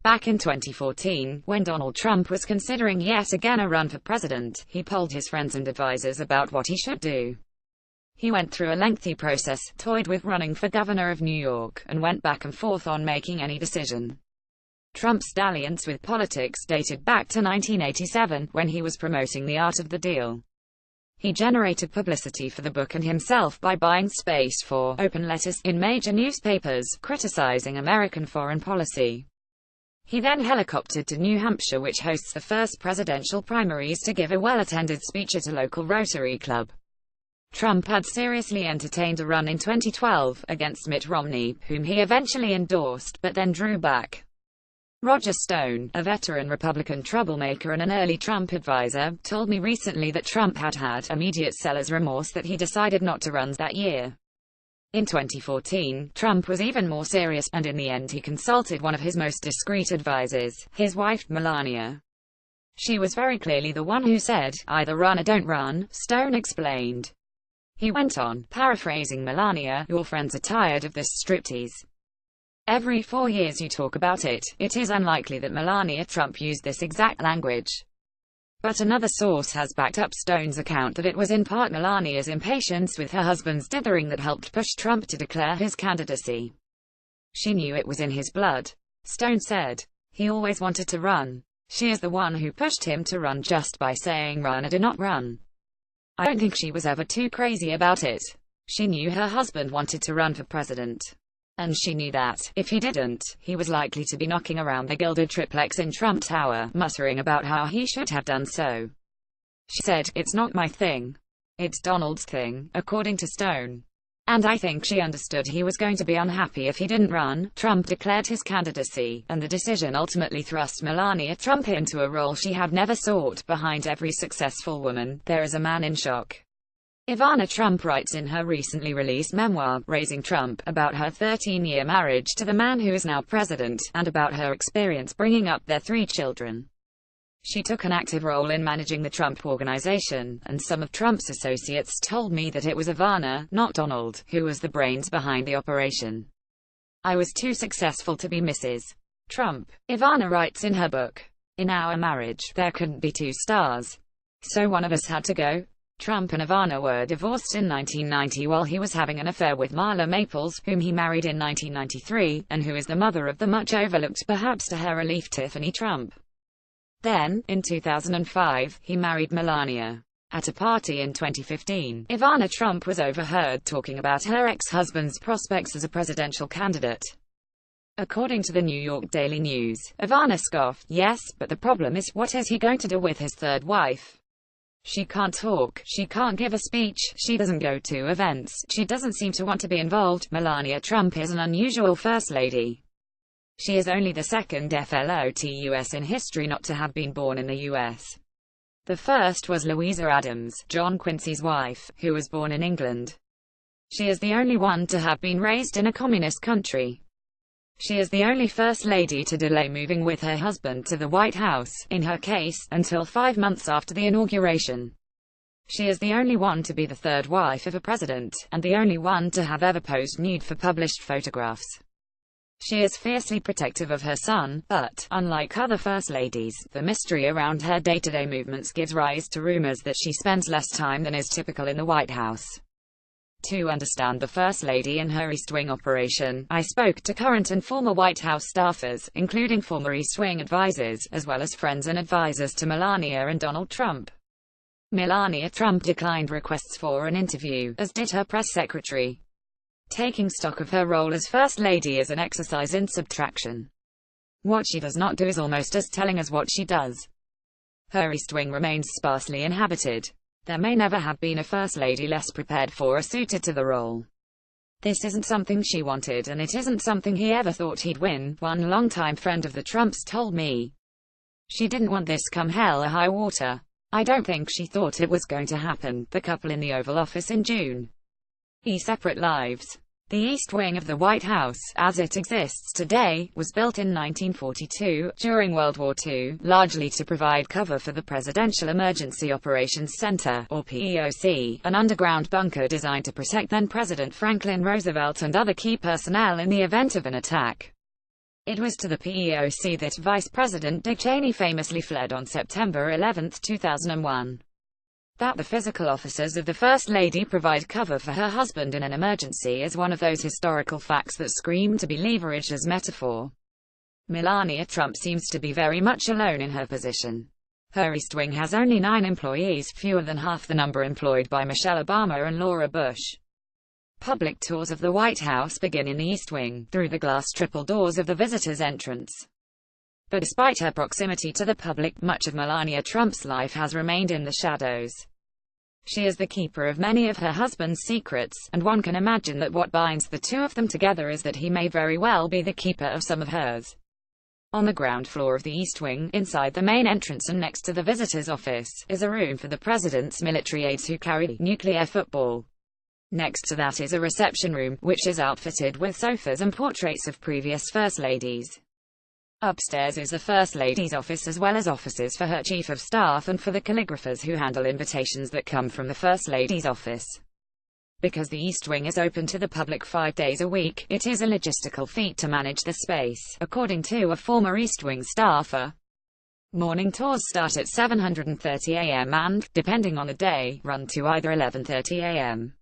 Back in 2014, when Donald Trump was considering yet again a run for president, he polled his friends and advisors about what he should do. He went through a lengthy process, toyed with running for governor of New York, and went back and forth on making any decision. Trump's dalliance with politics dated back to 1987, when he was promoting The Art of the Deal. He generated publicity for the book and himself by buying space for open letters in major newspapers, criticizing American foreign policy. He then helicoptered to New Hampshire, which hosts the first presidential primaries, to give a well-attended speech at a local Rotary Club. Trump had seriously entertained a run in 2012 against Mitt Romney, whom he eventually endorsed, but then drew back. Roger Stone, a veteran Republican troublemaker and an early Trump advisor, told me recently that Trump had had immediate seller's remorse that he decided not to run that year. In 2014, Trump was even more serious, and in the end he consulted one of his most discreet advisors, his wife, Melania. She was very clearly the one who said, "Either run or don't run," Stone explained. He went on, paraphrasing Melania, "Your friends are tired of this striptease. Every 4 years you talk about it." It is unlikely that Melania Trump used this exact language. But another source has backed up Stone's account that it was in part Melania's impatience with her husband's dithering that helped push Trump to declare his candidacy. She knew it was in his blood. Stone said, "He always wanted to run. She is the one who pushed him to run just by saying run or do not run. I don't think she was ever too crazy about it. She knew her husband wanted to run for president. And she knew that, if he didn't, he was likely to be knocking around the gilded triplex in Trump Tower, muttering about how he should have done so." She said, "It's not my thing. It's Donald's thing," according to Stone. And I think she understood he was going to be unhappy if he didn't run. Trump declared his candidacy, and the decision ultimately thrust Melania Trump into a role she had never sought. Behind every successful woman, there is a man in shock. Ivana Trump writes in her recently released memoir, Raising Trump, about her 13-year marriage to the man who is now president, and about her experience bringing up their 3 children. She took an active role in managing the Trump Organization, and some of Trump's associates told me that it was Ivana, not Donald, who was the brains behind the operation. "I was too successful to be Mrs. Trump," Ivana writes in her book. "In our marriage, there couldn't be 2 stars. So one of us had to go." Trump and Ivana were divorced in 1990 while he was having an affair with Marla Maples, whom he married in 1993, and who is the mother of the much overlooked, perhaps to her relief, Tiffany Trump. Then, in 2005, he married Melania. At a party in 2015, Ivana Trump was overheard talking about her ex-husband's prospects as a presidential candidate. According to the New York Daily News, Ivana scoffed, "Yes, but the problem is, what is he going to do with his third wife? She can't talk, she can't give a speech, she doesn't go to events, she doesn't seem to want to be involved." Melania Trump is an unusual first lady. She is only the second FLOTUS in history not to have been born in the U.S. The first was Louisa Adams, John Quincy's wife, who was born in England. She is the only one to have been raised in a communist country. She is the only First Lady to delay moving with her husband to the White House, in her case, until 5 months after the inauguration. She is the only one to be the third wife of a president, and the only one to have ever posed nude for published photographs. She is fiercely protective of her son, but, unlike other First Ladies, the mystery around her day-to-day movements gives rise to rumors that she spends less time than is typical in the White House. To understand the First Lady and her East Wing operation, I spoke to current and former White House staffers, including former East Wing advisors, as well as friends and advisors to Melania and Donald Trump. Melania Trump declined requests for an interview, as did her press secretary. Taking stock of her role as First Lady is an exercise in subtraction. What she does not do is almost as telling as what she does. Her East Wing remains sparsely inhabited. There may never have been a First Lady less prepared for or suited to the role. This isn't something she wanted, and it isn't something he ever thought he'd win, one longtime friend of the Trumps told me. She didn't want this come hell or high water. I don't think she thought it was going to happen. The couple in the Oval Office in June. Separate lives. The East Wing of the White House, as it exists today, was built in 1942, during World War II, largely to provide cover for the Presidential Emergency Operations Center, or PEOC, an underground bunker designed to protect then-President Franklin Roosevelt and other key personnel in the event of an attack. It was to the PEOC that Vice President Dick Cheney famously fled on September 11, 2001. That the physical officers of the First Lady provide cover for her husband in an emergency is one of those historical facts that scream to be leveraged as metaphor. Melania Trump seems to be very much alone in her position. Her East Wing has only 9 employees, fewer than half the number employed by Michelle Obama and Laura Bush. Public tours of the White House begin in the East Wing, through the glass triple doors of the visitor's entrance. But despite her proximity to the public, much of Melania Trump's life has remained in the shadows. She is the keeper of many of her husband's secrets, and one can imagine that what binds the two of them together is that he may very well be the keeper of some of hers. On the ground floor of the East Wing, inside the main entrance and next to the visitor's office, is a room for the president's military aides who carry nuclear football. Next to that is a reception room, which is outfitted with sofas and portraits of previous First Ladies. Upstairs is the First Lady's office as well as offices for her Chief of Staff and for the calligraphers who handle invitations that come from the First Lady's office. Because the East Wing is open to the public 5 days a week, it is a logistical feat to manage the space, according to a former East Wing staffer. Morning tours start at 7:30 a.m. and, depending on the day, run to either 11:30 a.m.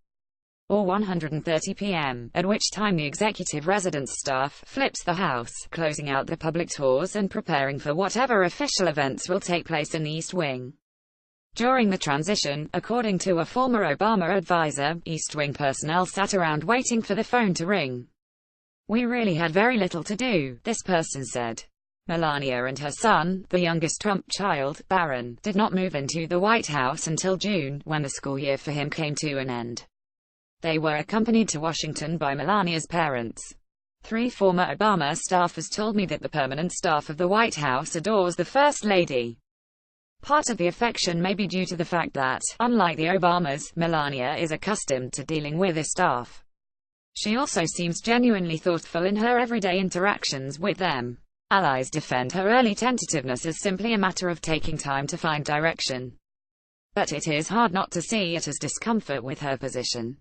or 1:30 p.m., at which time the executive residence staff flips the house, closing out the public tours and preparing for whatever official events will take place in the East Wing. During the transition, according to a former Obama advisor, East Wing personnel sat around waiting for the phone to ring. "We really had very little to do," this person said. Melania and her son, the youngest Trump child, Barron, did not move into the White House until June, when the school year for him came to an end. They were accompanied to Washington by Melania's parents. 3 former Obama staffers told me that the permanent staff of the White House adores the First Lady. Part of the affection may be due to the fact that, unlike the Obamas, Melania is accustomed to dealing with his staff. She also seems genuinely thoughtful in her everyday interactions with them. Allies defend her early tentativeness as simply a matter of taking time to find direction. But it is hard not to see it as discomfort with her position.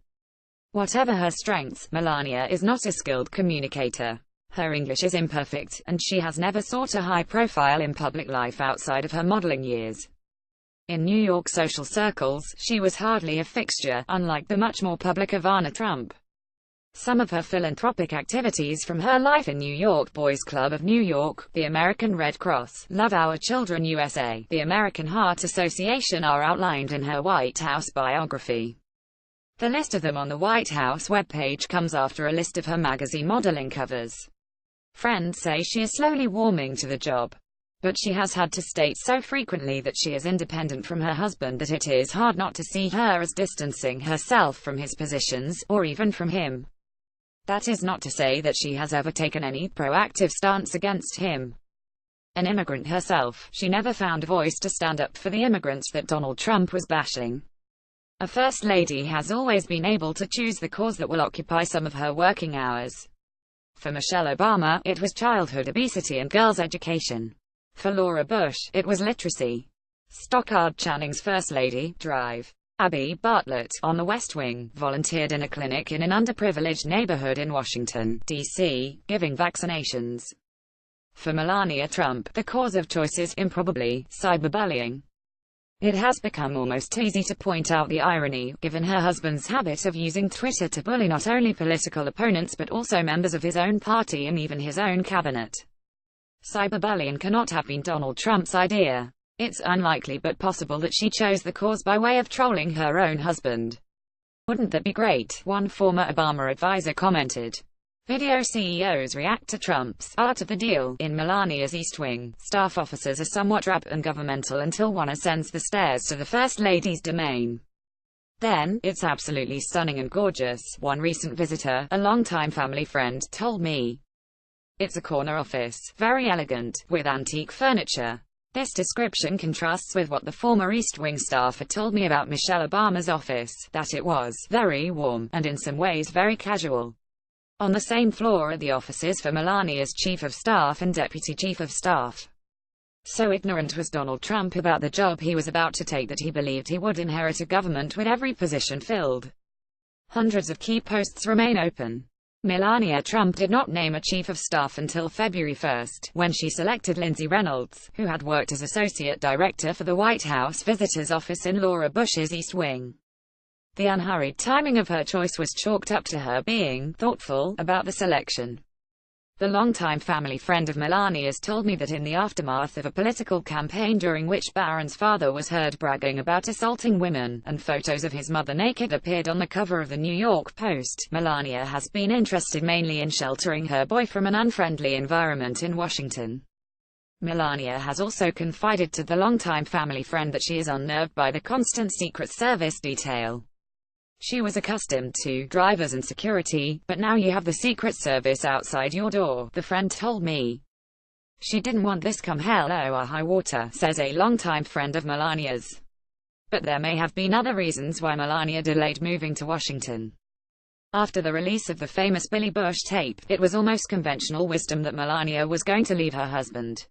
Whatever her strengths, Melania is not a skilled communicator. Her English is imperfect, and she has never sought a high profile in public life outside of her modeling years. In New York social circles, she was hardly a fixture, unlike the much more public Ivana Trump. Some of her philanthropic activities from her life in New York: Boys Club of New York, the American Red Cross, Love Our Children USA, the American Heart Association are outlined in her White House biography. The list of them on the White House webpage comes after a list of her magazine modeling covers. Friends say she is slowly warming to the job. But she has had to state so frequently that she is independent from her husband that it is hard not to see her as distancing herself from his positions, or even from him. That is not to say that she has ever taken any proactive stance against him. An immigrant herself, she never found a voice to stand up for the immigrants that Donald Trump was bashing. A First Lady has always been able to choose the cause that will occupy some of her working hours. For Michelle Obama, it was childhood obesity and girls' education. For Laura Bush, it was literacy. Stockard Channing's First Lady, Drive. Abby Bartlett, on the West Wing, volunteered in a clinic in an underprivileged neighborhood in Washington, D.C., giving vaccinations. For Melania Trump, the cause of choice is, improbably, cyberbullying. It has become almost easy to point out the irony, given her husband's habit of using Twitter to bully not only political opponents but also members of his own party and even his own cabinet. Cyberbullying cannot have been Donald Trump's idea. It's unlikely but possible that she chose the cause by way of trolling her own husband. "Wouldn't that be great?" one former Obama advisor commented. Video CEOs react to Trump's art of the deal. In Melania's East Wing, staff officers are somewhat drab and governmental until one ascends the stairs to the First Lady's domain. Then, it's absolutely stunning and gorgeous, one recent visitor, a longtime family friend, told me. It's a corner office, very elegant, with antique furniture. This description contrasts with what the former East Wing staffer told me about Michelle Obama's office, that it was very warm, and in some ways very casual. On the same floor are the offices for Melania's Chief of Staff and Deputy Chief of Staff. So ignorant was Donald Trump about the job he was about to take that he believed he would inherit a government with every position filled. Hundreds of key posts remain open. Melania Trump did not name a chief of staff until February 1, when she selected Lindsay Reynolds, who had worked as associate director for the White House Visitor's Office in Laura Bush's East Wing. The unhurried timing of her choice was chalked up to her being thoughtful about the selection. The longtime family friend of Melania's told me that in the aftermath of a political campaign during which Barron's father was heard bragging about assaulting women, and photos of his mother naked appeared on the cover of the New York Post, Melania has been interested mainly in sheltering her boy from an unfriendly environment in Washington. Melania has also confided to the longtime family friend that she is unnerved by the constant Secret Service detail. She was accustomed to drivers and security, but now you have the Secret Service outside your door, the friend told me. She didn't want this come hell or high water, says a longtime friend of Melania's. But there may have been other reasons why Melania delayed moving to Washington. After the release of the famous Billy Bush tape, it was almost conventional wisdom that Melania was going to leave her husband.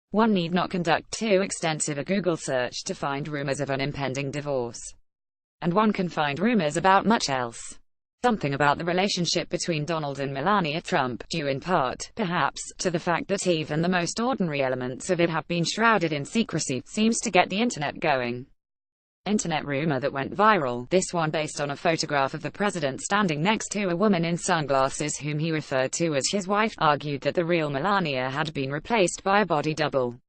One need not conduct too extensive a Google search to find rumors of an impending divorce. And one can find rumors about much else. Something about the relationship between Donald and Melania Trump, due in part, perhaps, to the fact that even the most ordinary elements of it have been shrouded in secrecy, seems to get the internet going. Internet rumor that went viral, this one based on a photograph of the president standing next to a woman in sunglasses whom he referred to as his wife, argued that the real Melania had been replaced by a body double.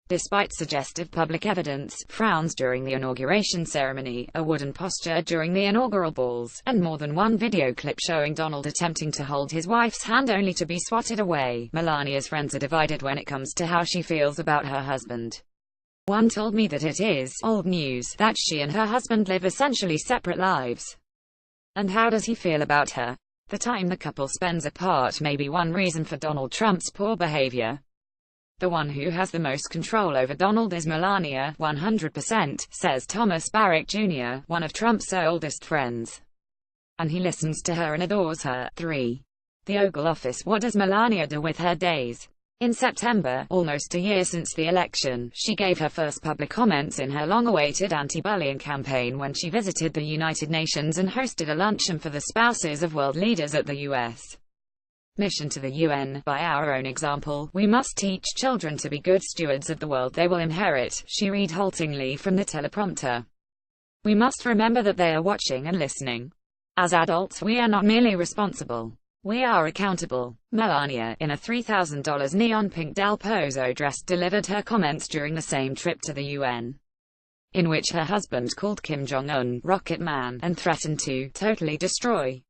Despite suggestive public evidence, frowns during the inauguration ceremony, a wooden posture during the inaugural balls, and more than one video clip showing Donald attempting to hold his wife's hand only to be swatted away, Melania's friends are divided when it comes to how she feels about her husband. One told me that it is old news that she and her husband live essentially separate lives. And how does he feel about her? The time the couple spends apart may be one reason for Donald Trump's poor behavior. The one who has the most control over Donald is Melania, 100%, says Thomas Barrick Jr., one of Trump's oldest friends. And he listens to her and adores her. 3. The Oval Office. What does Melania do with her days? In September, almost a year since the election, she gave her first public comments in her long-awaited anti-bullying campaign when she visited the United Nations and hosted a luncheon for the spouses of world leaders at the U.S. mission to the UN. By our own example, we must teach children to be good stewards of the world they will inherit, she read haltingly from the teleprompter. We must remember that they are watching and listening. As adults, we are not merely responsible. We are accountable. Melania, in a $3,000 neon pink Del Pozo dress, delivered her comments during the same trip to the UN, in which her husband called Kim Jong-un Rocket Man and threatened to totally destroy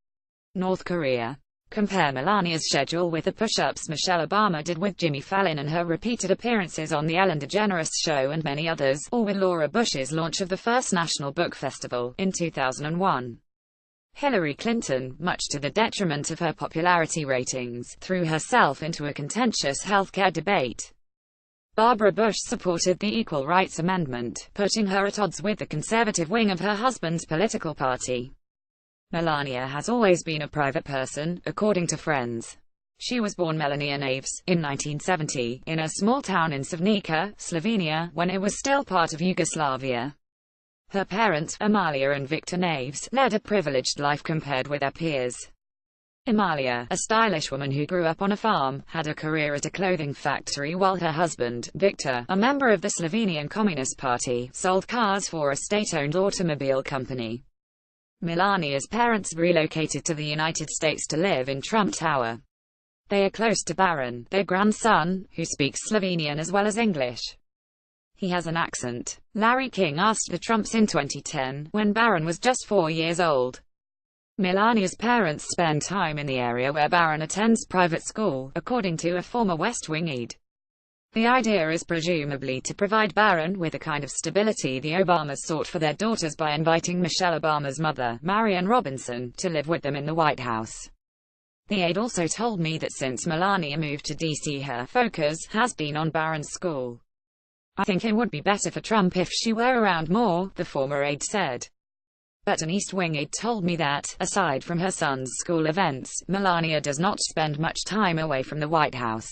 North Korea. Compare Melania's schedule with the push-ups Michelle Obama did with Jimmy Fallon and her repeated appearances on The Ellen DeGeneres Show and many others, or with Laura Bush's launch of the first National Book Festival in 2001. Hillary Clinton, much to the detriment of her popularity ratings, threw herself into a contentious healthcare debate. Barbara Bush supported the Equal Rights Amendment, putting her at odds with the conservative wing of her husband's political party. Melania has always been a private person, according to friends. She was born Melania Naves, in 1970, in a small town in Savnica, Slovenia, when it was still part of Yugoslavia. Her parents, Amalia and Victor Naves, led a privileged life compared with their peers. Amalia, a stylish woman who grew up on a farm, had a career at a clothing factory while her husband, Victor, a member of the Slovenian Communist Party, sold cars for a state-owned automobile company. Melania's parents relocated to the United States to live in Trump Tower. They are close to Barron, their grandson, who speaks Slovenian as well as English. He has an accent. Larry King asked the Trumps in 2010, when Barron was just 4 years old. Melania's parents spend time in the area where Barron attends private school, according to a former West Wing aide. The idea is presumably to provide Barron with the kind of stability the Obamas sought for their daughters by inviting Michelle Obama's mother, Marianne Robinson, to live with them in the White House. The aide also told me that since Melania moved to D.C. her focus has been on Barron's school. I think it would be better for Trump if she were around more, the former aide said. But an East Wing aide told me that, aside from her son's school events, Melania does not spend much time away from the White House.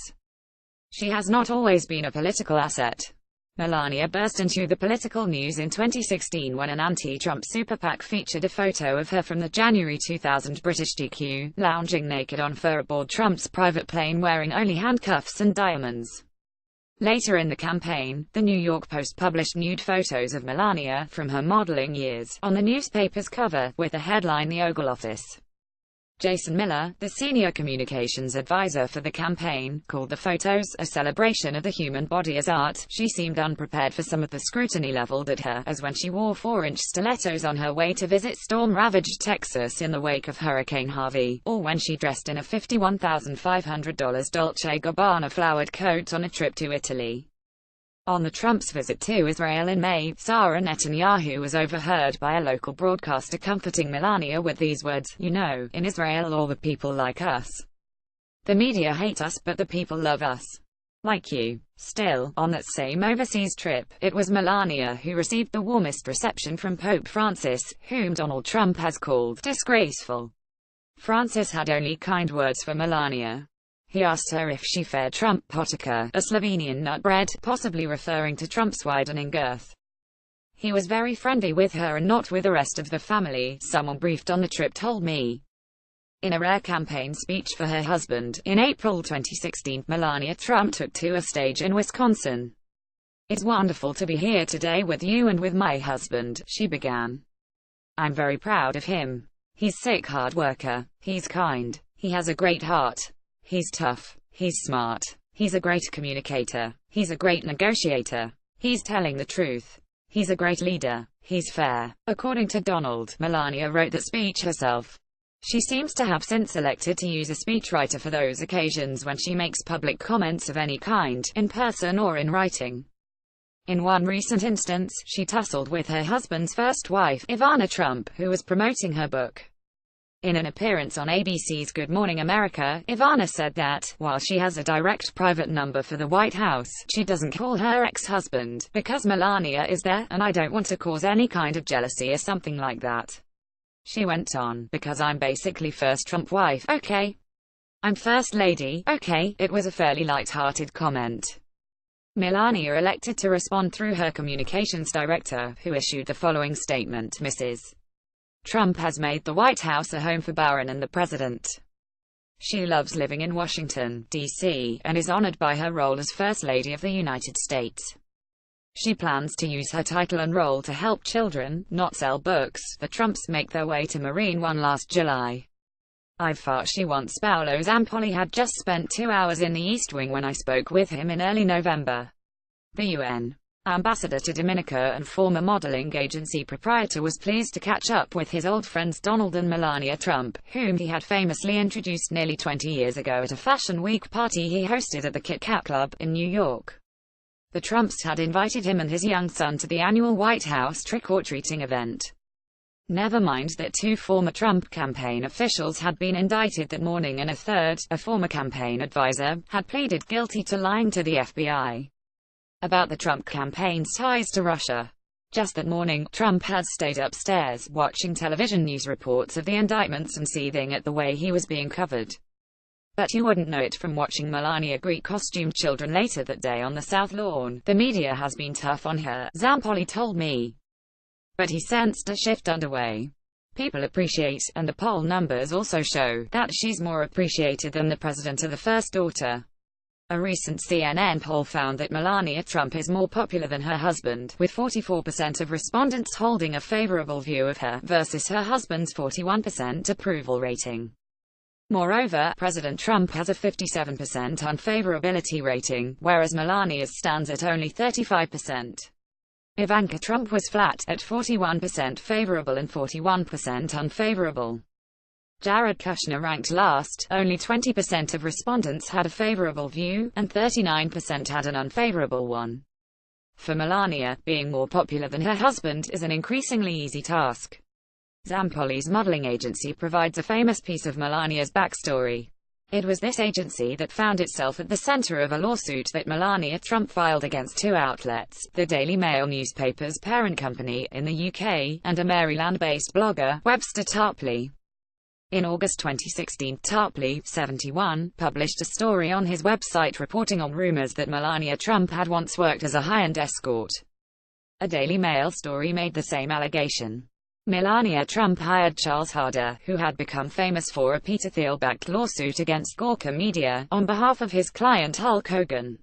She has not always been a political asset. Melania burst into the political news in 2016 when an anti-Trump super PAC featured a photo of her from the January 2000 British GQ, lounging naked on fur aboard Trump's private plane wearing only handcuffs and diamonds. Later in the campaign, the New York Post published nude photos of Melania from her modeling years on the newspaper's cover, with the headline "The Oval Office." Jason Miller, the senior communications advisor for the campaign, called the photos a celebration of the human body as art. She seemed unprepared for some of the scrutiny leveled at her, as when she wore 4-inch stilettos on her way to visit storm-ravaged Texas in the wake of Hurricane Harvey, or when she dressed in a $51,500 Dolce & Gabbana flowered coat on a trip to Italy. On the Trump's visit to Israel in May, Sarah Netanyahu was overheard by a local broadcaster comforting Melania with these words, "You know, in Israel all the people like us. The media hate us but the people love us. Like you." Still, on that same overseas trip, it was Melania who received the warmest reception from Pope Francis, whom Donald Trump has called disgraceful. Francis had only kind words for Melania. He asked her if she fed Trump potica, a Slovenian nut bread, possibly referring to Trump's widening girth. He was very friendly with her and not with the rest of the family, someone briefed on the trip told me. In a rare campaign speech for her husband, in April 2016, Melania Trump took to a stage in Wisconsin. "It's wonderful to be here today with you and with my husband," she began. "I'm very proud of him. He's sick hard worker. He's kind. He has a great heart. He's tough. He's smart. He's a great communicator. He's a great negotiator. He's telling the truth. He's a great leader. He's fair." According to Donald, Melania wrote the speech herself. She seems to have since elected to use a speechwriter for those occasions when she makes public comments of any kind, in person or in writing. In one recent instance, she tussled with her husband's first wife, Ivana Trump, who was promoting her book. In an appearance on ABC's Good Morning America, Ivana said that, while she has a direct private number for the White House, she doesn't call her ex-husband, because Melania is there, and I don't want to cause any kind of jealousy or something like that. She went on, "Because I'm basically first Trump wife, okay? I'm first lady, okay?" It was a fairly light-hearted comment. Melania elected to respond through her communications director, who issued the following statement: "Mrs. Trump has made the White House a home for Barron and the President. She loves living in Washington, D.C., and is honored by her role as First Lady of the United States. She plans to use her title and role to help children, not sell books." The Trumps make their way to Marine One last July. "I've thought she wants." Paolo Zampolli had just spent 2 hours in the East Wing when I spoke with him in early November. The UN ambassador to Dominica and former modeling agency proprietor was pleased to catch up with his old friends Donald and Melania Trump, whom he had famously introduced nearly 20 years ago at a Fashion Week party he hosted at the Kit Kat Club, in New York. The Trumps had invited him and his young son to the annual White House trick-or-treating event. Never mind that 2 former Trump campaign officials had been indicted that morning and a third, a former campaign advisor, had pleaded guilty to lying to the FBI about the Trump campaign's ties to Russia. Just that morning, Trump had stayed upstairs, watching television news reports of the indictments and seething at the way he was being covered. But you wouldn't know it from watching Melania greet costumed children later that day on the South Lawn. "The media has been tough on her," Zampolli told me. But he sensed a shift underway. "People appreciate, and the poll numbers also show, that she's more appreciated than the president or the first daughter." A recent CNN poll found that Melania Trump is more popular than her husband, with 44% of respondents holding a favorable view of her, versus her husband's 41% approval rating. Moreover, President Trump has a 57% unfavorability rating, whereas Melania's stands at only 35%. Ivanka Trump was flat, at 41% favorable and 41% unfavorable. Jared Kushner ranked last, only 20% of respondents had a favorable view, and 39% had an unfavorable one. For Melania, being more popular than her husband is an increasingly easy task. Zampoli's modeling agency provides a famous piece of Melania's backstory. It was this agency that found itself at the center of a lawsuit that Melania Trump filed against 2 outlets, the Daily Mail newspaper's parent company, in the UK, and a Maryland-based blogger, Webster Tarpley. In August 2016, Tarpley, 71, published a story on his website reporting on rumors that Melania Trump had once worked as a high-end escort. A Daily Mail story made the same allegation. Melania Trump hired Charles Harder, who had become famous for a Peter Thiel-backed lawsuit against Gawker Media, on behalf of his client Hulk Hogan.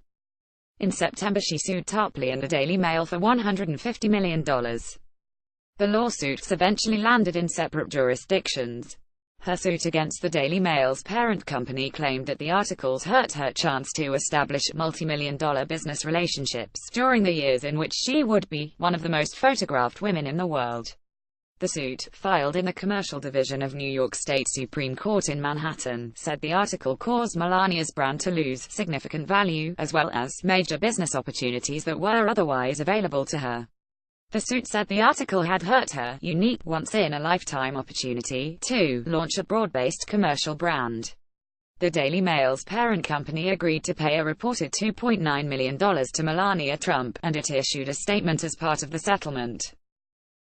In September she sued Tarpley and the Daily Mail for $150 million. The lawsuits eventually landed in separate jurisdictions. Her suit against the Daily Mail's parent company claimed that the articles hurt her chance to establish multi-million-dollar business relationships during the years in which she would be one of the most photographed women in the world. The suit, filed in the commercial division of New York State Supreme Court in Manhattan, said the article caused Melania's brand to lose significant value, as well as major business opportunities that were otherwise available to her. The suit said the article had hurt her unique, once-in-a-lifetime opportunity to launch a broad-based commercial brand. The Daily Mail's parent company agreed to pay a reported $2.9 million to Melania Trump, and it issued a statement as part of the settlement.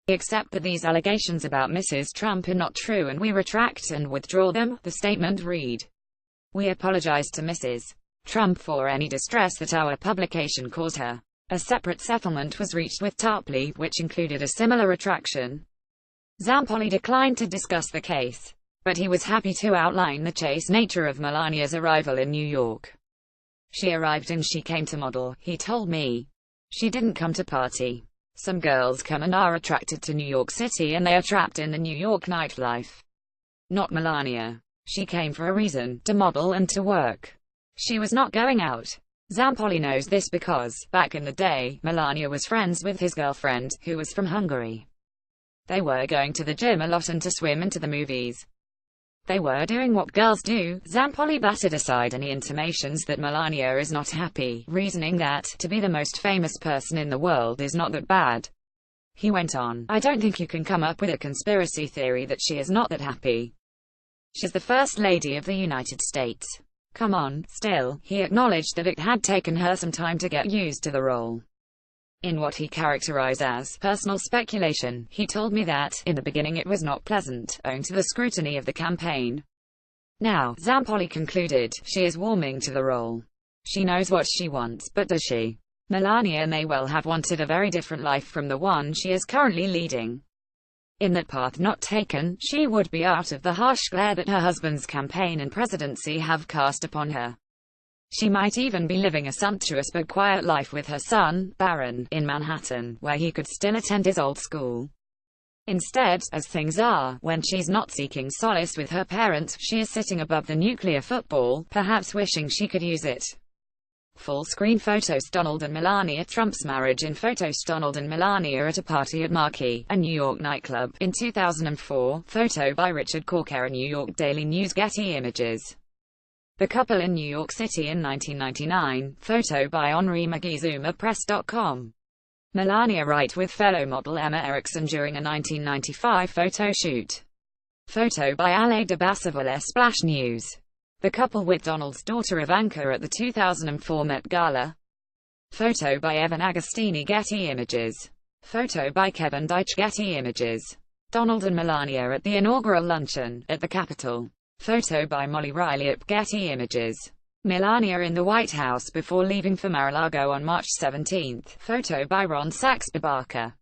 "We accept that these allegations about Mrs. Trump are not true and we retract and withdraw them," the statement read. "We apologize to Mrs. Trump for any distress that our publication caused her." A separate settlement was reached with Tarpley, which included a similar retraction. Zampolli declined to discuss the case, but he was happy to outline the chaste nature of Melania's arrival in New York. "She arrived and she came to model," he told me. "She didn't come to party. Some girls come and are attracted to New York City and they are trapped in the New York nightlife. Not Melania. She came for a reason, to model and to work. She was not going out." Zampolli knows this because, back in the day, Melania was friends with his girlfriend, who was from Hungary. They were going to the gym a lot and to swim and to the movies. They were doing what girls do. Zampolli batted aside any intimations that Melania is not happy, reasoning that, to be the most famous person in the world is not that bad. He went on, "I don't think you can come up with a conspiracy theory that she is not that happy. She's the First Lady of the United States. Come on." Still, he acknowledged that it had taken her some time to get used to the role. In what he characterized as personal speculation, he told me that, in the beginning it was not pleasant, owing to the scrutiny of the campaign. Now, Zampolli concluded, she is warming to the role. She knows what she wants, but does she? Melania may well have wanted a very different life from the one she is currently leading. In that path not taken, she would be out of the harsh glare that her husband's campaign and presidency have cast upon her. She might even be living a sumptuous but quiet life with her son, Barron, in Manhattan, where he could still attend his old school. Instead, as things are, when she's not seeking solace with her parents, she is sitting above the nuclear football, perhaps wishing she could use it. Full-screen photos Donald and Melania Trump's marriage in photos Donald and Melania at a party at Marquee, a New York nightclub, in 2004, photo by Richard Corker, New York Daily News. Getty Images. The couple in New York City in 1999, photo by Henri McGee. ZoomerPress.com. Melania Wright with fellow model Emma Erickson during a 1995 photo shoot. Photo by Ale de Bassavola. Splash News. The couple with Donald's daughter Ivanka at the 2004 Met Gala. Photo by Evan Agostini. Getty Images. Photo by Kevin Deitch. Getty Images. Donald and Melania at the inaugural luncheon, at the Capitol. Photo by Molly Riley. Getty Images. Melania in the White House before leaving for Mar-a-Lago on March 17. Photo by Ron Sachs. Barker.